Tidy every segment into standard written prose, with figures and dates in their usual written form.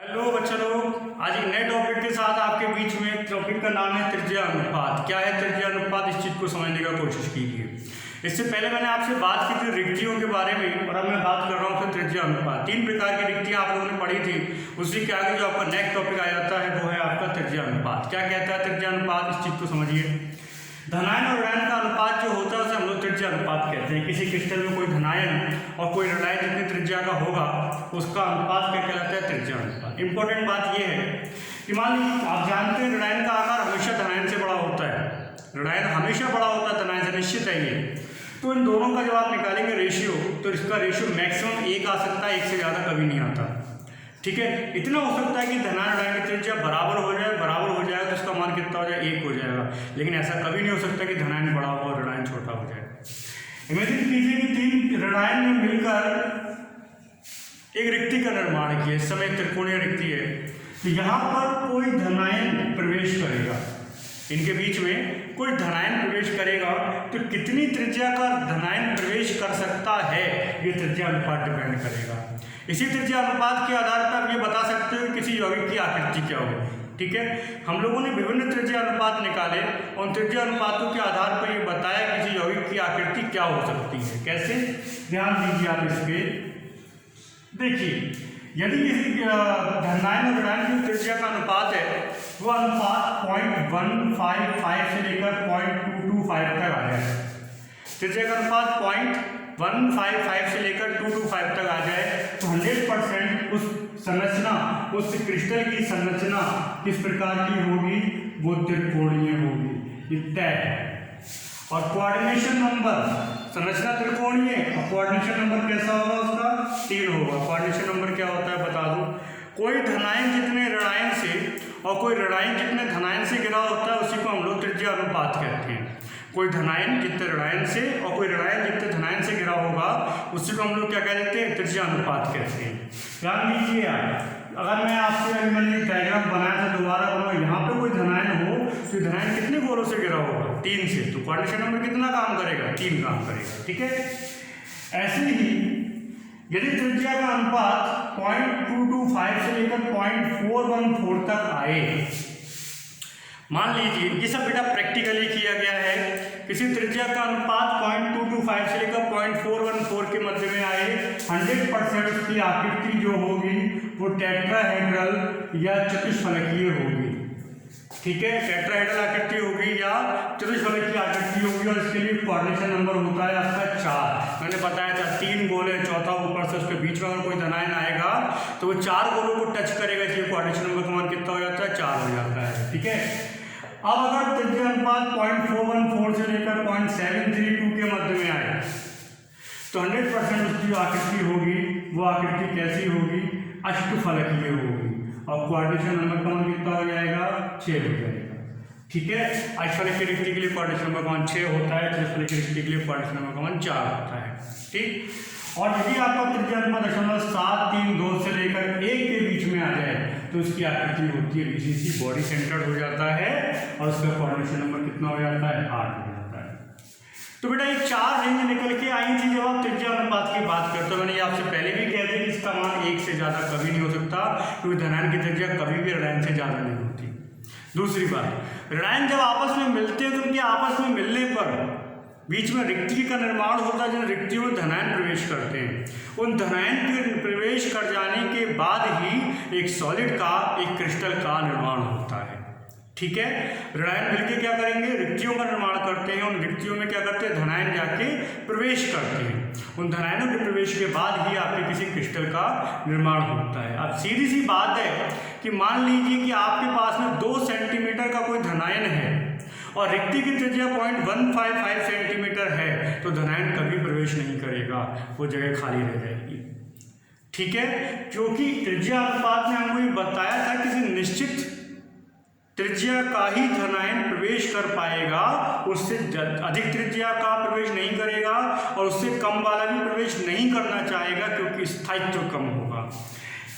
Hello बच्चा लोग, आज एक नए टॉपिक के साथ आपके बीच में। टॉपिक का नाम है त्रिज्या अनुपात। क्या है त्रिज्या अनुपात, इस चीज़ को समझने का कोशिश कीजिए। इससे पहले मैंने आपसे बात की थी रिक्तियों के बारे में, और अब मैं बात कर रहा हूँ फिर त्रिज्या अनुपात। 3 प्रकार की रिक्तियाँ आप लोगों ने पढ़ी थी। उसी के आगे जो आपका नेक्स्ट टॉपिक आ जाता है वो है आपका त्रिज्या अनुपात। क्या कहता है त्रिज्या अनुपात, इस चीज़ को समझिए। धनायन और ऋणायन का अनुपात जो होता है उसे हम लोग त्रिज्या अनुपात कहते हैं। किसी क्रिस्टल में कोई धनायन और कोई ऋणायन जितनी त्रिज्या का होगा उसका अनुपात क्या कहलाता है, त्रिज्या अनुपात। इंपॉर्टेंट बात यह है कि मान लीजिए आप जानते हैं ऋणायन का आकार हमेशा धनायन से बड़ा होता है। ऋणायन हमेशा बड़ा होता है धनायन से, निश्चित है ये। तो इन दोनों का जब आप निकालेंगे रेशियो, तो इसका रेशियो मैक्सिमम 1 आ सकता है, 1 से ज़्यादा कभी नहीं आता। ठीक है, इतना हो सकता है कि धनायन ऋणायन की त्रिज्या बराबर हो जाए तो उसका मान कितना हो जाए, 1 हो जाएगा। लेकिन ऐसा कभी नहीं हो सकता कि धनायन बड़ा हो और ऋणायन छोटा हो जाए। इमेजिन कीजिए कि 3 ऋणायन में मिलकर एक रिक्ति का निर्माण किया। इस समय त्रिकोणीय रिक्ति है, तो यहाँ पर कोई धनायन प्रवेश करेगा, इनके बीच में कोई धनायन प्रवेश करेगा, तो कितनी त्रिज्या का धनायन प्रवेश कर सकता है ये त्रिज्या अनुपात डिपेंड करेगा। इसी त्रिज्या अनुपात के आधार पर आप ये बता सकते हो किसी यौगिक की आकृति क्या होगी। ठीक है, हम लोगों ने विभिन्न त्रिज्या अनुपात निकाले और त्रिज्या अनुपातों के आधार पर ये बताया किसी यौगिक की आकृति क्या हो सकती है। कैसे, ध्यान दीजिए आप इस पे। देखिए, यदि किसी धनायन और ऋणायन की त्रिज्या का अनुपात है, वो अनुपात 0.155 से लेकर 0.225 तक आ जाए। त्रिज्या का अनुपात 0.155 से लेकर 225 तक आ जाए तो 100% उस संरचना, उस क्रिस्टल की संरचना किस प्रकार की होगी, वो त्रिकोणीय होगी। इतना है। और कोऑर्डिनेशन नंबर, संरचना त्रिकोणीय और कोऑर्डिनेशन नंबर कैसा होगा, उसका 3 होगा। कोऑर्डिनेशन नंबर क्या होता है बता दूं, कोई धनायन जितने ऋणायन से और कोई ऋणायन जितने धनायन से घिरा होता है उसी को हम लोग त्रिज्या अनुपात कहते हैं। कोई धनायन जितने ऋणायन से और कोई ऋणायन जितने धनायन से घिरा होगा उसी को हम लोग क्या कह देते हैं, त्रिज्या अनुपात कहते हैं। ध्यान दीजिए यार, अगर मैं आपसे मैंने डायग्राम बनाया था, दोबारा बनाओ, यहाँ पे कोई धनायन हो तो धनायन कितने गोलों से घिरा होगा, 3 से। तो कोऑर्डिनेशन नंबर कितना काम करेगा, 3 काम करेगा। ठीक है, ऐसे ही यदि त्रिज्या का अनुपात 0.225 से लेकर 0.414 तक आए, मान लीजिए ये सब बेटा प्रैक्टिकली किया गया है। किसी त्रिज्या का अनुपात 0.225 से लेकर 0.414 के मध्य में आए, 100% उसकी आकृति जो होगी वो टेट्राहेड्रल या चतुष्फलकीय होगी। ठीक है, टेट्राहेड्रल आकृति होगी या चतुष्फलकीय आकृति होगी। और इसके लिए कोऑर्डिनेशन नंबर होता है आपका 4। मैंने बताया था 3 गोल है, चौथा ऊपर से, उसके बीच में अगर कोई धनायन आएगा तो वो 4 गोलों को टच करेगा, इसलिए कोऑर्डिनेशन नंबर का मान कितना हो जाता है, 4 हो जाता है। ठीक है, अब अगर त्रिज्या अनुपात 0.414 से लेकर 0.732 के मध्य में आए तो 100% उसकी जो आकृति होगी वो आकृति कैसी होगी, अष्टफलकीय होगी। और कोऑर्डिनेशन नंबर का मान कितना हो जाएगा, 6 हो जाएगा। ठीक है, अष्टफलकीय रिक्ति के लिए कोऑर्डिनेशन नंबर का मान 6 होता है, चतुष्फलकीय रिक्ति के लिए कोऑर्डिनेशन नंबर का मान 4 होता है। ठीक, और यदि आपका त्रिज्या अनुपात 0.732 से लेकर 1 के बीच में आ जाए तो उसकी आकृति होती है बीसीसी, बॉडी सेंटर्ड हो जाता है, और उसका कोऑर्डिनेशन नंबर कितना हो जाता है, 8 हो जाता है। तो बेटा ये 4 रेंज निकल के आई थी जब आप त्रिज्या अनुपात की बात करते हो। मैंने ये आपसे पहले भी कह दिया कि इसका मान 1 से ज़्यादा कभी नहीं हो सकता, क्योंकि धनायन की त्रिज्या कभी भी ऋणायन से ज़्यादा नहीं होती। दूसरी बात, ऋणायन जब आपस में मिलते हैं तो उनके आपस में मिलने पर बीच में रिक्ति का निर्माण होता है, जिन रिक्तियों में धनायन प्रवेश करते हैं। उन धनायन के प्रवेश कर जाने के बाद ही एक सॉलिड का, एक क्रिस्टल का निर्माण होता है। ठीक है, ऋणायन मिलके क्या करेंगे, रिक्तियों का निर्माण करते हैं। उन रिक्तियों में क्या करते हैं, धनायन जाके प्रवेश करते हैं। उन धनायनों के प्रवेश के बाद ही आपके किसी क्रिस्टल का निर्माण होता है। अब सीधी सी बात है कि मान लीजिए कि आपके पास में 2 सेंटीमीटर का कोई धनायन है और रिक्ति की त्रिज्या 0.155 सेंटीमीटर है, तो धनायन कभी प्रवेश नहीं करेगा, वो जगह खाली रह जाएगी। ठीक है, क्योंकि त्रिज्या अनुपात में हमको ये बताया था किसी निश्चित त्रिज्या का ही धनायन प्रवेश कर पाएगा, उससे अधिक त्रिज्या का प्रवेश नहीं करेगा और उससे कम वाला भी प्रवेश नहीं करना चाहेगा, क्योंकि स्थायित्व कम होगा।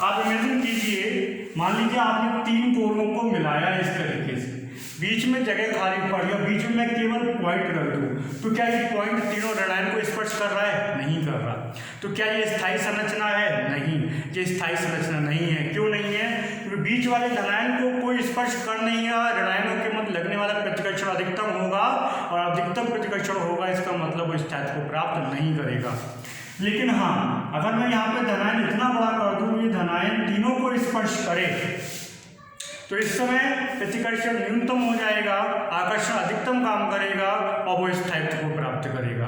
आप इमेजिन कीजिए, मान लीजिए आपने 3 गोलों को मिलाया इस तरीके से, बीच में जगह खाली पड़ गया, बीच में मैं केवल पॉइंट रख दूं, तो क्या ये पॉइंट तीनों ऋणायन को स्पर्श कर रहा है, नहीं कर रहा। तो क्या ये स्थायी संरचना है, नहीं, ये स्थायी संरचना नहीं है। क्यों नहीं है, बीच वाले धनायन को कोई स्पर्श कर नहीं है, ऋणायनों के मध्य लगने वाला प्रतिकर्षण अधिकतम होगा और अधिकतम प्रतिकर्षण होगा, इसका मतलब वो स्थायित्व को प्राप्त नहीं करेगा। लेकिन हाँ, अगर मैं यहाँ पे धनायन इतना बड़ा कर दूँ ये धनायन तीनों को स्पर्श करे तो इस समय प्रतिकर्षण न्यूनतम हो जाएगा, आकर्षण अधिकतम काम करेगा और वो स्थायित्व को प्राप्त करेगा।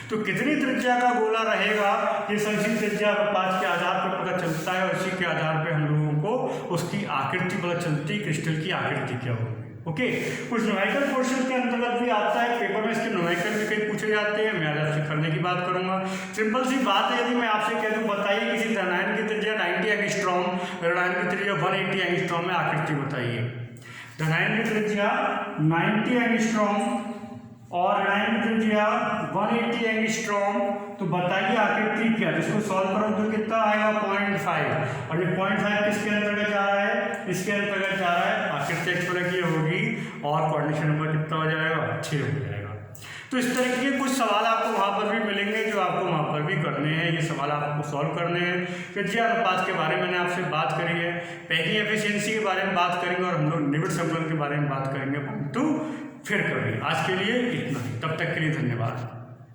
तो कितनी त्रिज्या का गोला रहेगा ये संक्षिप्त त्रिज्या अनुपात के आधार पर पता चलता है और इसी के आधार पर हम लोगों को उसकी आकृति पता चलती है, क्रिस्टल की आकृति क्या होगी। ओके, कुछ न्यूमेरिकल पोर्शन के अंतर्गत भी आता है, पेपर में इसके न्यूमेरिकल भी कई पूछे जाते हैं, मैं आज आपसे करने की बात करूंगा। सिंपल सी बात है, यदि मैं आपसे कह दूं बताइए किसी धनायन की त्रिज्या 90 एंगस्ट्रॉम, ऋणायन की त्रिज्या 180 एंगस्ट्रॉम में आकृति बताइए। धनायन की त्रिज्या 90 एंगस्ट्रॉम और ऋणायन की त्रिज्या 180 एंगस्ट्रॉम, तो बताइए आकृति क्या, जिसको सॉल्व करो तो कितना आएगा 0.5, और ये 0.5 किसके अंतर्गत जा रहा है, इसके अंतर्गत जा रहा है, आकृति एक्सप्रेस की होगी और कोऑर्डिनेशन नंबर कितना हो जाएगा 6 हो जाएगा। तो इस तरह के कुछ सवाल आपको वहाँ पर भी मिलेंगे जो आपको वहाँ पर भी करने हैं, ये सवाल आपको सॉल्व करने हैं। त्रिज्या अनुपात के बारे में मैंने आपसे बात करी है, पैकिंग एफिशिएंसी के बारे में बात करेंगे और हम लोग निविड संकुलन के बारे में बात करेंगे, परंतु फिर करेंगे। आज के लिए इतना ही, तब तक के लिए धन्यवाद।